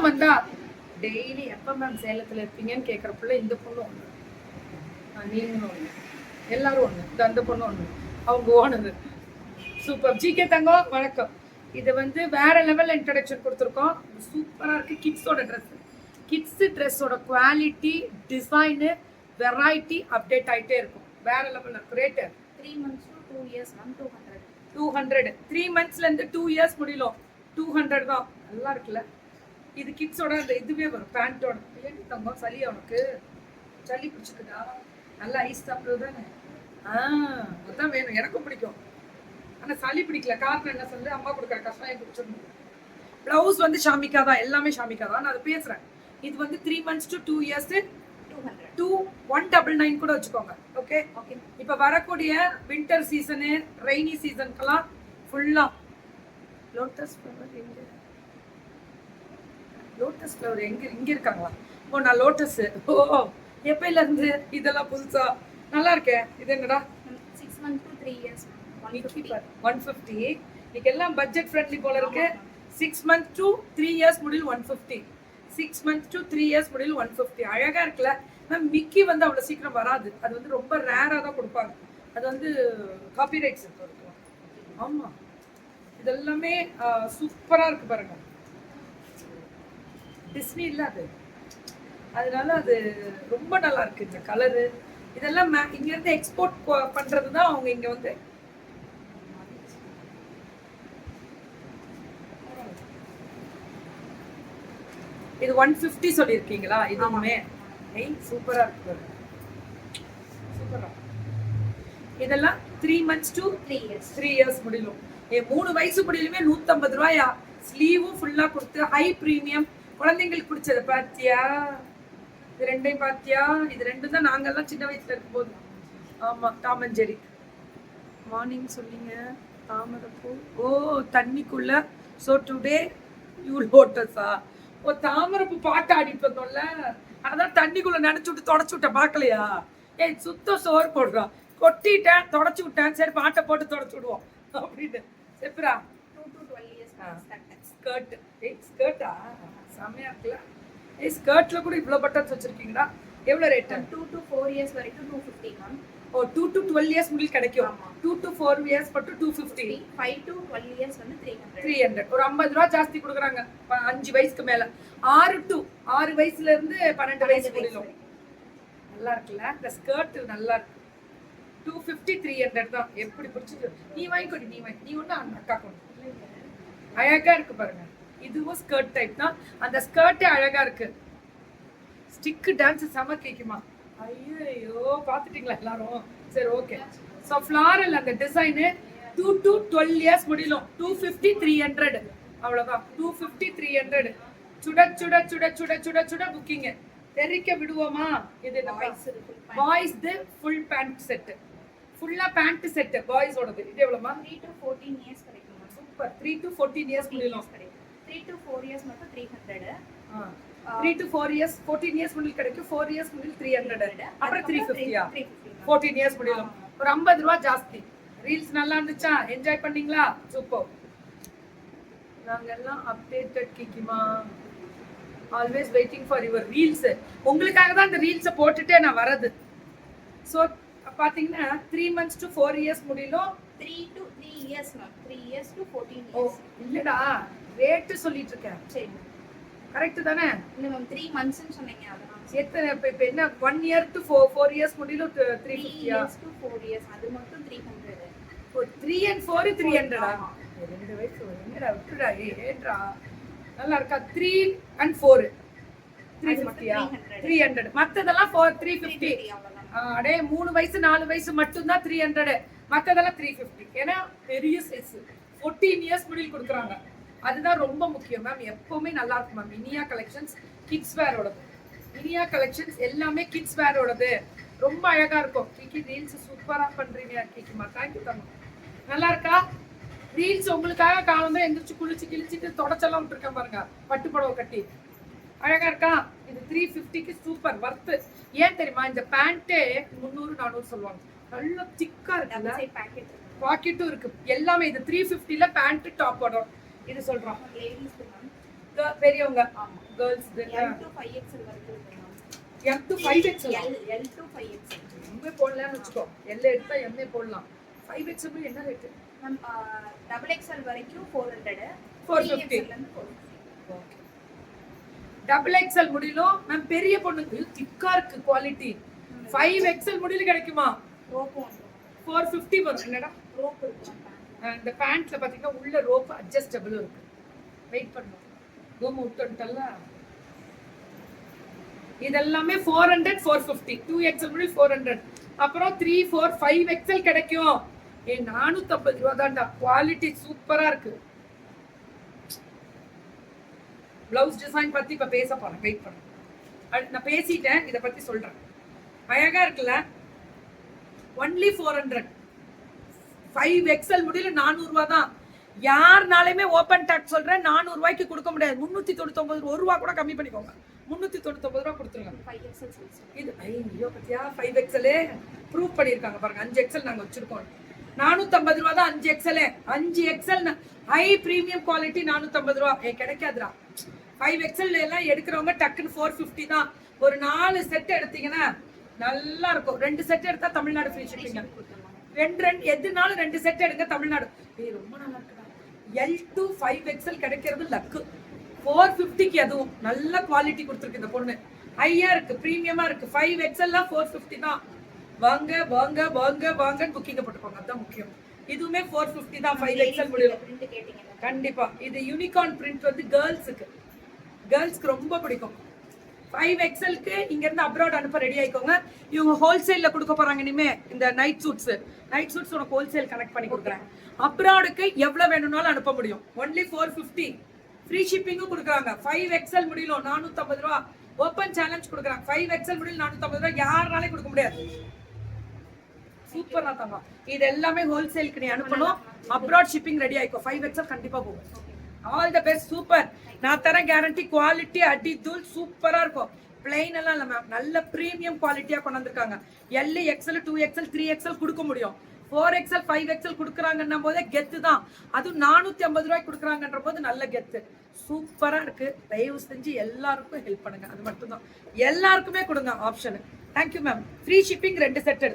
சேலம் வந்தா டெய்லி எப்ப மேம் சேலத்துல இருப்பீங்கன்னு கேட்குற பிள்ளை இந்த பொண்ணு ஒண்ணு, நீங்களும் ஒண்ணு, எல்லாரும் ஒண்ணு. அந்த பொண்ணு ஒண்ணு, அவங்க ஓனரு. சூப்பர். ஜிகே தங்கம் வணக்கம். இது வந்து வேற லெவல்ல இன்ட்ரடக்ஷன் கொடுத்துருக்கோம். சூப்பரா இருக்கு. கிட்ஸோட ட்ரெஸ், கிட்ஸ் ட்ரெஸ்ஸோட குவாலிட்டி, டிசைனு, வெரைட்டி அப்டேட் ஆயிட்டே இருக்கும். வேற லெவல்ல இருக்கு. Rate 3 months to 2 years 200. 200 3 monthsல இருந்து 2 years முடியலும் 200 தான். நல்லா இருக்குல்ல. இது கிட்ஸோட அந்த இதுவே வரும் பேண்டோட. ஏன் தங்கம் சளி உனக்கு சளி பிடிச்சிக்குதா? நல்லா ஐஸ் சாப்பிடுறது தானே. அதுதான் வேணும், எனக்கும் பிடிக்கும். ஆனா சளி பிடிக்கல. காரணம் என்ன சொல்லு, அம்மா கொடுக்குற கஷ்டம் பிடிச்சிருந்தது. பிளவுஸ் வந்து ஷாமிகா தான், எல்லாமே ஷாமிகா தான். நான் அதை பேசுறேன். இது வந்து 3 months to 2 years 200 199 கூட வச்சுக்கோங்க. Okay okay. இப்போ வரக்கூடிய வின்டர் சீசனு, ரெய்னி சீசனுக்கெல்லாம் ஃபுல்லா லோட்டஸ் ஃப்ளவர். எங்க லோட்டஸ் ஃப்ளவர் இங்க இருக்காங்களா? ஓ நான் லோட்டஸ். ஓ எப்பயில இருந்து இதெல்லாம் புதுசா நல்லா இருக்கே. இது என்னடா? 6 months to 3 years 150. இன்னைக்கு எல்லாம் பட்ஜெட் ஃப்ரெண்ட்லி போல இருக்கு. 6 months to 3 years முடியல 150. 6 months to 3 years முடியல 150. அழகா இருக்குல்ல மேம். மிக்கி வந்து அவ்வளவு சீக்கிரம் வராது. அது வந்து ரொம்ப ரேரா தான் கொடுப்பாங்க. அது வந்து காப்பிரைட்ஸ் இருக்கு. ஆமா இதெல்லாமே சூப்பரா இருக்கு பாருங்க. டிஸ்னி இல்ல அது, அதனால அது ரொம்ப நல்லா இருக்கு. இந்த கலரு இதெல்லாம் இங்க இருந்து எக்ஸ்போர்ட் பண்றதுதான் அவங்க இங்க வந்து. இது 150 சொல்லிருக்கீங்களா? இதுவுமே சூப்பரா இருக்கு. சூப்பரா. இதெல்லாம் 3 months to 3 years முடியலும். 3 வயசு முடியலுமே 150 ரூபாயா. ஸ்லீவும் ஃபுல்லா கொடுத்து ஹை பிரீமியம். குழந்தைங்களுக்கு பிடிச்சது பாத்தியா? இது ரெண்டையும் பாத்தியா? இது ரெண்டும் தான் நாங்கெல்லாம் சின்ன வயசுல இருக்கும் போது. ஆமா டாம் அண்ட் ஜெரி. மார்னிங் சொன்னீங்க தாமரைப்பூ. ஓ தண்ணிக்குள்ள. ஸோ டுடே யூ லோட்டஸா? ஓ தாமரைப்பூ பாட்டு ஆடிட்டு வந்தோம்ல, அதான் தண்ணிக்குள்ள நினைச்சு விட்டு தொடச்சு விட்டேன். பார்க்கலையா? ஏய் சுத்தம் சோறு போடுறான். கொட்டிட்டேன், தொடச்சு விட்டேன். சரி பாட்டை போட்டு தொடச்சு விடுவோம் அப்படின்னு. செப்புரா 2 to 12 years ஸ்கர்ட். ஏய் ஸ்கர்ட்டா செம்மையா இருக்குல்ல. ஏய் ஸ்கர்ட்ல கூட இவ்வளவு பட்டன்ஸ் வச்சிருக்கீங்களா? எவ்வளவு ரேட்? 2 to 4 years வரைக்கும் 250 மேம். ஓ 2 to 12 years முடில் கிடைக்கும். 2 to 4 years மட்டும் 250. 5 to 12 years வந்து 300. ஒரு 50 ரூபாய் ஜாஸ்தி கொடுக்குறாங்க 5 வயசுக்கு மேல. 6 வயசுல இருந்து 12 வயசு முடியலும். நல்லா இருக்குல்ல இந்த ஸ்கர்ட்? நல்லா இருக்கு. 250 300 தான். எப்படி பிடிச்சது? நீ வாங்கிக்கொடி, நீ வாங்கி. நீ ஒண்ணு அந்த அக்கா கொண்டு. அழகா இருக்கு பாருங்க. இதுவும் ஸ்கர்ட் டைப் தான். அந்த ஸ்கர்ட்டே அழகா இருக்கு. ஸ்டிக் டான்ஸ் செம கேக்குமா? ஐயோ பாத்துட்டீங்களா எல்லாரும்? சரி ஓகே. சோ ஃப்ளாரல் அந்த டிசைன் 2 to 12 years முடியலும் 250 300. அவ்வளவுதான். 250 300. சுட சுட சுட சுட சுட சுட புக்கிங். தெரிக்க விடுவோமா? இது பாய்ஸ் ஃபுல் பேண்ட் செட். ஃபுல்லா பேண்ட் செட் பாய்ஸ் ஓடது. இது எவ்வளவுமா? 3 to 14 years கிடைக்கும். சூப்பர். 3 to 14 years முடியலும். 3 to 4 years மட்டும் 300. 3 to 4 years 14 years முடியல கிடைக்கும். 4 years முடியல 300. அப்புறம் 350யா? 14 years முடியலும். ஒரு 50 ரூபாய் ஜாஸ்தி. ரீல்ஸ் நல்லா இருந்துச்சா? என்ஜாய் பண்ணீங்களா? சூப்பர். நாங்க எல்லாம் அப்டேட்டட் கிக்கிமா. Always waiting for your reels. உங்களுக்காக தான் இந்த ரீல்ஸை போட்டுட்டே நான் வரது. ஸோ பார்த்தீங்கன்னா 3 months to 4 years முடியலும். 3 to 3 years ma'am. 3 years to 14 ஓ years. இல்லடா ரேட்டு சொல்லிட்டு இருக்கேன். சரி கரெக்ட் தானே? இல்ல மேம் 3 months ன்னு சொன்னீங்க. அதனால எத்தனை இப்போ என்ன 1 year to 4 years முடியலும் 350. 3 years to 4 years அது மட்டும் 300. ஓ 3 and 4 300. 2 வயசு என்னடா விட்டுடா. ஏன்றா நல்லா இருக்கா? 3 and 4 350. 300. மத்ததெல்லாம் 350. அடே 3 வயசு 4 வயசு மட்டும் தான் 300. மத்ததெல்லாம் 350. ஏன்னா பெரிய சைஸ் 14 years முடியல் கொடுக்குறாங்க. அதுதான் ரொம்ப முக்கியம் மேம். எப்பவுமே நல்லா இருக்கும் மேம். இனியா கலெக்ஷன்ஸ் கிட்ஸ் வேரோடது. இனியா கலெக்ஷன்ஸ் எல்லாமே கிட்ஸ் வேரோடது. ரொம்ப அழகா இருக்கும். கிக்கி ரீல்ஸ் சூப்பரா பண்றீங்க கிக்கிமா. தேங்க்யூ தங்க. நல்லா இருக்கா? ரீல்ஸ் உங்களுக்காக காலந்தான் எந்திரிச்சு குளிச்சு கிழிச்சிட்டு தொடச்செல்லாம் விட்டுருக்கேன் பாருங்க. பட்டு புடவை கட்டி அழகா இருக்கா? இது 350க்கு சூப்பர் வர்த்து. ஏன் தெரியுமா? இந்த பேண்டே 300 400 சொல்லுவாங்க. நல்ல திக்கா இருக்கு. பாக்கெட்டும் இருக்கு. எல்லாமே இது 350ல பேண்ட் டாப் வரும். இது சொல்றோம் பெரியவங்க. கேர்ள்ஸ் L to 5XL வரைக்கும் இருக்கு ma'am. M to 5XL L to 5XL. MA போடலாம்னு வச்சுக்கோ. எல்ல எடுத்தா எம்ஏ போடலாம். 5XL என்ன ரேட்? மேம் டபுள் எக்ஸ்எல் வரைக்கும் 400. 450. 3XL ல இருந்து 450. ஓகே. டபுள் எக்ஸ்எல் முடியலும் மேம் பெரிய பொண்ணுக்கு திக்கா இருக்கு குவாலிட்டி. 5XL முடியல கிடைக்குமா? ரோப் வந்து 450 வரும் என்னடா? ரோப் இருக்கு மேம். இந்த பேண்ட்ல பாத்தீங்கன்னா உள்ள ரோப் அட்ஜஸ்டபிள் இருக்கு. வெயிட் பண்ணுங்க. கோம விட்டுட்டல்ல. இதெல்லாமே 400 450. 2XL முடிய 400. அப்புறம் 3 4 5XL கிடைக்கும். 450 ரூபாய் தான்டா. குவாலிட்டி சூப்பரா இருக்கு. பிளவுஸ் டிசைன் பத்தி இப்ப பேச போறேன். வெயிட் பண்ணுங்க. நான் பேசிட்டேன். இத பத்தி சொல்றேன். அழகா இருக்குல்ல? ஒன்லி 400. 5XL முடியல 400 ரூபாய் தான். யாருனாலுமே ஓபன் டாக் சொல்றேன் 400 ரூபாய்க்கு கொடுக்க முடியாது. 399 1 ரூபாய் கூட கம்மி பண்ணிக்கோங்க. 399 ரூபாய் கொடுத்துருங்க. 5XL size. இது ஐயோ பத்தியா 5XL ப்ரூவ் பண்ணிருக்காங்க பாருங்க. 5XL நாங்க வச்சிருக்கோம். 450 ரூபாய் தான் 5XL. 5XL high premium quality 450 ரூபாய். கிடைக்காதுடா. 5XL எல்லாம் எடுக்கிறவங்க டக்குன்னு 450 தான். ஒரு 4 செட் எடுத்தீங்கன்னா நல்லா இருக்கும். 2 செட் எடுத்தா தமிழ்நாடு ஃப்ரீ ஷிப்பிங். ரெண்டு எதுனாலும் 2 செட் எடுங்க தமிழ்நாடு. ரொம்ப நல்லா இருக்குடா. L to 5XL கிடைக்கிறது லக்கு. 450க்கு அதுவும் நல்ல குவாலிட்டி கொடுத்துருக்கு இந்த பொண்ணு. ஹையா இருக்கு, பிரீமியமா இருக்கு. 5XL எல்லாம் 450 தான். வாங்க வாங்க வாங்க வாங்க புக்கிங் போட்டுக்கோங்க. அதான் முக்கியம். இதுவுமே 450 தான். 5XL முடியும். பிரிண்ட் கேட்டிங்கல. கண்டிப்பா. இது யூனிகார்ன் பிரிண்ட் வந்து கேர்ள்ஸ்க்கு ரொம்ப பிடிக்கும். 5XLக்கு இங்க இருந்து அப்ராட் அனுப்ப ரெடி ஆயிக்கோங்க. இவங்க ஹோல்சேல்ல கொடுக்க போறாங்க இனிமே. இந்த நைட் சூட்ஸ் உனக்கு ஹோல்சேல் கனெக்ட் பண்ணி கொடுக்குறேன். அப்ராடுக்கு எவ்வளவு வேணும்னாலும் அனுப்ப முடியும். ஒன்லி 450. ஃப்ரீ ஷிப்பிங்கும் கொடுக்குறாங்க. 5XL முடியல 450 ரூபாய். ஓப்பன் சேலஞ்ச் கொடுக்குறாங்க. 5XL முடியல 450 ரூபாய் யாருனாலே கொடுக்க முடியாது. சூப்பரா தாங்க. இது எல்லாமே ஹோல்சேலுக்கு நீ அனுப்பணும். Abroad shipping ready ஆயிக்கோ. 5XL கண்டிப்பா போகும். All the best. சூப்பர். நான் தர கேரண்டி குவாலிட்டி அடி தூள் சூப்பரா இருக்கும். பிளைன் எல்லாம் இல்ல மேம். நல்ல பிரீமியம் குவாலிட்டியா கொண்டு வந்திருக்காங்க. L XL 2XL 3XL கொடுக்க முடியும். 4XL 5XL கொடுக்குறாங்கன்ன போதே கெத்து தான். அதுவும் 450 ரூபாய்க்கு கொடுக்குறாங்கன்ற போது நல்ல கெத்து. சூப்பரா இருக்கு. தயவு செஞ்சு எல்லாருக்கும் ஹெல்ப் பண்ணுங்க. அது மட்டும் தான். எல்லாருக்குமே கொடுங்க option. Thank you ma'am. Free shipping 2 set.